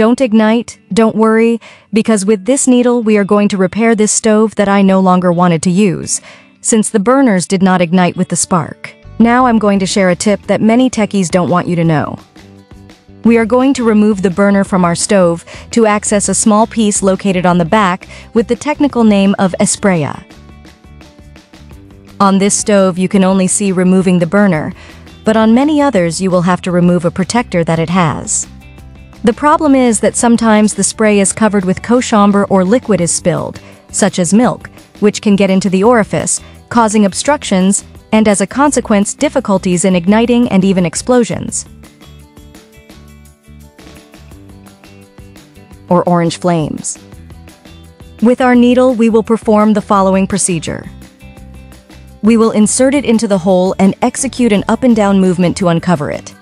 don't ignite, don't worry, because with this needle we are going to repair this stove that I no longer wanted to use, since the burners did not ignite with the spark. Now I'm going to share a tip that many techies don't want you to know. We are going to remove the burner from our stove to access a small piece located on the back with the technical name of Esprea. On this stove you can only see removing the burner, but on many others you will have to remove a protector that it has. The problem is that sometimes the spray is covered with cochambre or liquid is spilled, such as milk, which can get into the orifice, causing obstructions and as a consequence difficulties in igniting and even explosions. Or orange flames. With our needle we will perform the following procedure. We will insert it into the hole and execute an up and down movement to uncover it.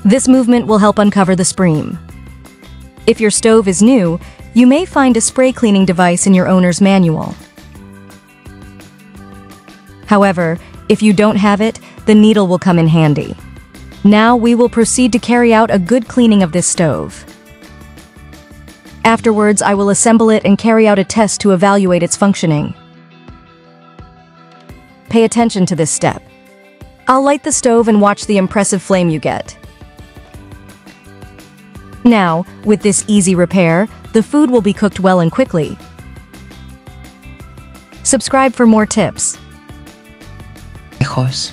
This movement will help uncover the spream. If your stove is new, you may find a spray cleaning device in your owner's manual. However, if you don't have it, the needle will come in handy. Now we will proceed to carry out a good cleaning of this stove. Afterwards, I will assemble it and carry out a test to evaluate its functioning. Pay attention to this step. I'll light the stove and watch the impressive flame you get. Now, with this easy repair, the food will be cooked well and quickly. Subscribe for more tips. Lejos.